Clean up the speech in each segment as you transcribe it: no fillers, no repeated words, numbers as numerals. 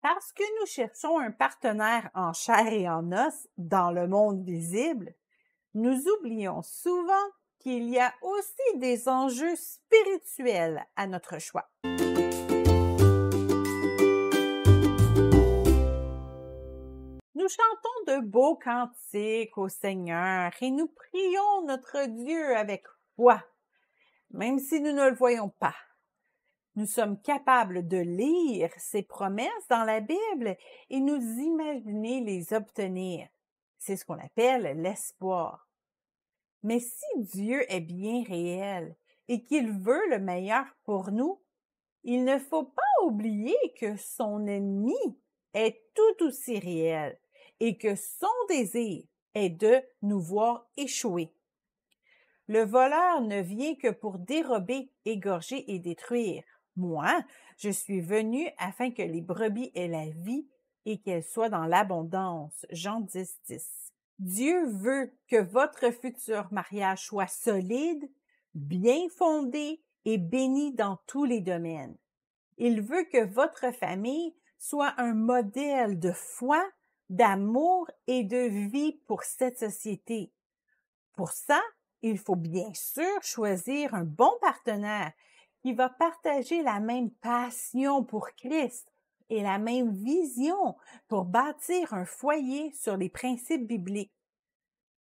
Parce que nous cherchons un partenaire en chair et en os dans le monde visible, nous oublions souvent qu'il y a aussi des enjeux spirituels à notre choix. Nous chantons de beaux cantiques au Seigneur et nous prions notre Dieu avec foi, même si nous ne le voyons pas. Nous sommes capables de lire ces promesses dans la Bible et nous imaginer les obtenir. C'est ce qu'on appelle l'espoir. Mais si Dieu est bien réel et qu'il veut le meilleur pour nous, il ne faut pas oublier que son ennemi est tout aussi réel et que son désir est de nous voir échouer. Le voleur ne vient que pour dérober, égorger et détruire. Moi, je suis venu afin que les brebis aient la vie et qu'elles soient dans l'abondance. Jean 10, 10. Dieu veut que votre futur mariage soit solide, bien fondé et béni dans tous les domaines. Il veut que votre famille soit un modèle de foi, d'amour et de vie pour cette société. Pour ça, il faut bien sûr choisir un bon partenaire qui va partager la même passion pour Christ et la même vision pour bâtir un foyer sur les principes bibliques.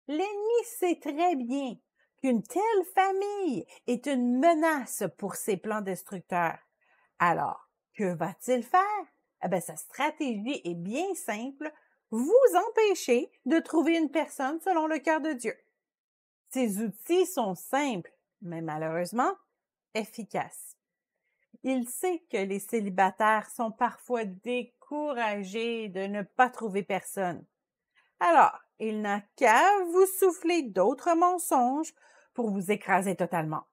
L'ennemi sait très bien qu'une telle famille est une menace pour ses plans destructeurs. Alors, que va-t-il faire? Sa stratégie est bien simple, vous empêcher de trouver une personne selon le cœur de Dieu. Ces outils sont simples, mais malheureusement efficaces. Il sait que les célibataires sont parfois découragés de ne pas trouver personne. Alors, il n'a qu'à vous souffler d'autres mensonges pour vous écraser totalement.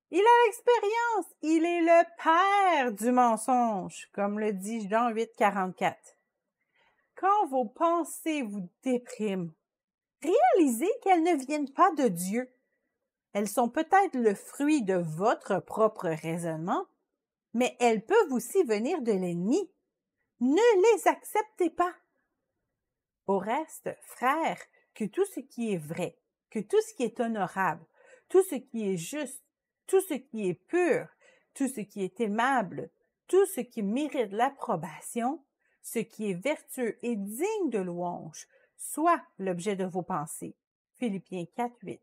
Il a l'expérience, il est le père du mensonge, comme le dit Jean 8, 44. Quand vos pensées vous dépriment, réalisez qu'elles ne viennent pas de Dieu. Elles sont peut-être le fruit de votre propre raisonnement, mais elles peuvent aussi venir de l'ennemi. Ne les acceptez pas. Au reste, frères, que tout ce qui est vrai, que tout ce qui est honorable, tout ce qui est juste, tout ce qui est pur, tout ce qui est aimable, tout ce qui mérite l'approbation, ce qui est vertueux et digne de louange, soit l'objet de vos pensées. Philippiens 4, 8.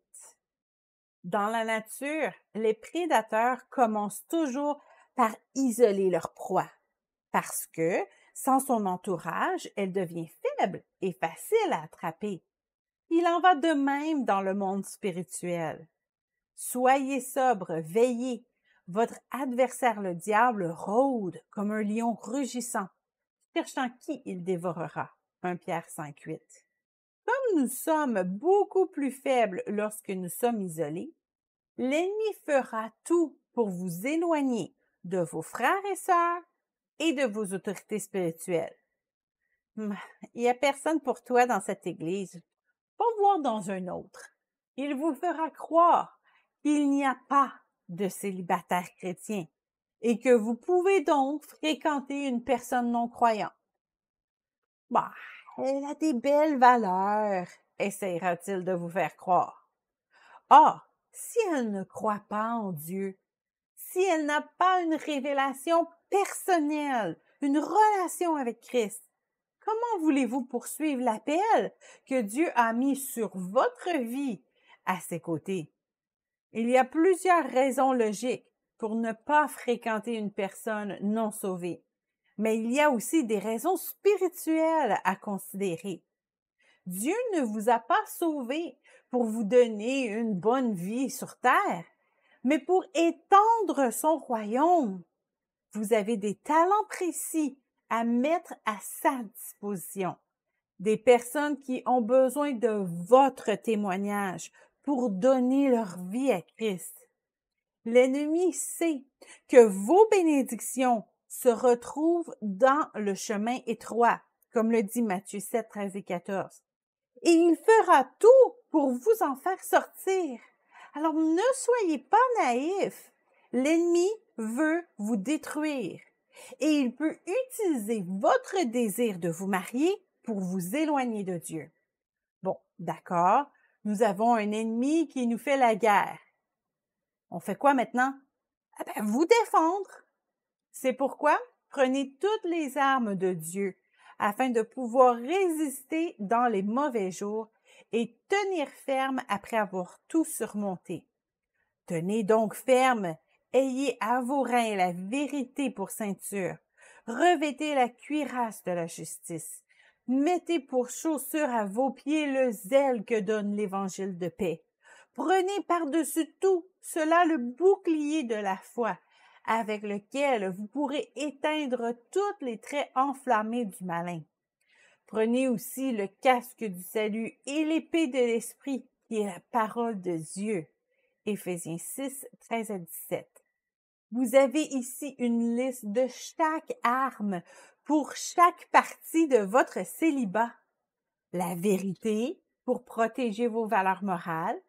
Dans la nature, les prédateurs commencent toujours par isoler leur proie, parce que, sans son entourage, elle devient faible et facile à attraper. Il en va de même dans le monde spirituel. Soyez sobre, veillez. Votre adversaire le diable rôde comme un lion rugissant, cherchant qui il dévorera. 1 Pierre 5, 8. Comme nous sommes beaucoup plus faibles lorsque nous sommes isolés, l'ennemi fera tout pour vous éloigner de vos frères et sœurs et de vos autorités spirituelles. Il n'y a personne pour toi dans cette église. Va voir dans un autre. Il vous fera croire qu'il n'y a pas de célibataire chrétien et que vous pouvez donc fréquenter une personne non-croyante. Elle a des belles valeurs, essayera-t-il de vous faire croire. Or, si elle ne croit pas en Dieu, si elle n'a pas une révélation personnelle, une relation avec Christ, comment voulez-vous poursuivre l'appel que Dieu a mis sur votre vie à ses côtés? Il y a plusieurs raisons logiques pour ne pas fréquenter une personne non sauvée, mais il y a aussi des raisons spirituelles à considérer. Dieu ne vous a pas sauvé pour vous donner une bonne vie sur terre, mais pour étendre son royaume. Vous avez des talents précis à mettre à sa disposition. Des personnes qui ont besoin de votre témoignage pour donner leur vie à Christ. L'ennemi sait que vos bénédictions se retrouvent dans le chemin étroit, comme le dit Matthieu 7, 13 et 14. Et il fera tout pour vous en faire sortir. Alors ne soyez pas naïfs. L'ennemi veut vous détruire. et il peut utiliser votre désir de vous marier pour vous éloigner de Dieu. Bon, d'accord, nous avons un ennemi qui nous fait la guerre. On fait quoi maintenant? Eh bien, vous défendre. C'est pourquoi prenez toutes les armes de Dieu afin de pouvoir résister dans les mauvais jours et tenir ferme après avoir tout surmonté. Tenez donc ferme, ayez à vos reins la vérité pour ceinture, revêtez la cuirasse de la justice, mettez pour chaussure à vos pieds le zèle que donne l'évangile de paix. Prenez par-dessus tout cela le bouclier de la foi, avec lequel vous pourrez éteindre tous les traits enflammés du malin. Prenez aussi le casque du salut et l'épée de l'esprit, qui est la parole de Dieu. Éphésiens 6, 13 à 17. Vous avez ici une liste de chaque arme pour chaque partie de votre célibat. La vérité pour protéger vos valeurs morales,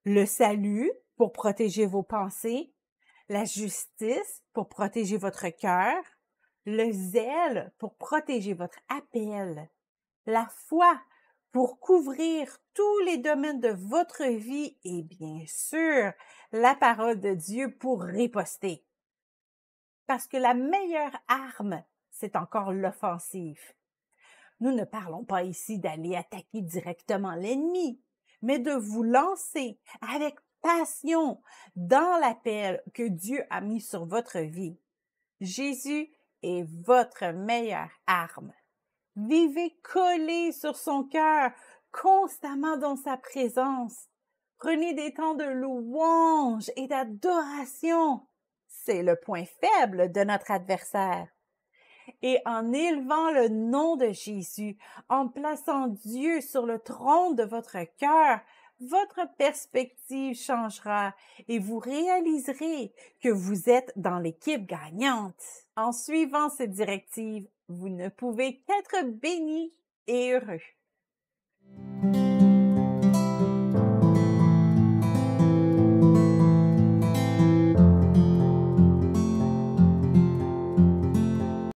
le salut pour protéger vos pensées, la justice pour protéger votre cœur, le zèle pour protéger votre appel, la foi pour couvrir tous les domaines de votre vie et bien sûr, la parole de Dieu pour riposter. Parce que la meilleure arme, c'est encore l'offensive. Nous ne parlons pas ici d'aller attaquer directement l'ennemi, mais de vous lancer avec passion dans l'appel que Dieu a mis sur votre vie. Jésus est votre meilleure arme. Vivez collé sur son cœur, constamment dans sa présence. Prenez des temps de louange et d'adoration. C'est le point faible de notre adversaire. Et en élevant le nom de Jésus, en plaçant Dieu sur le trône de votre cœur, votre perspective changera et vous réaliserez que vous êtes dans l'équipe gagnante. En suivant cette directive, vous ne pouvez qu'être béni et heureux.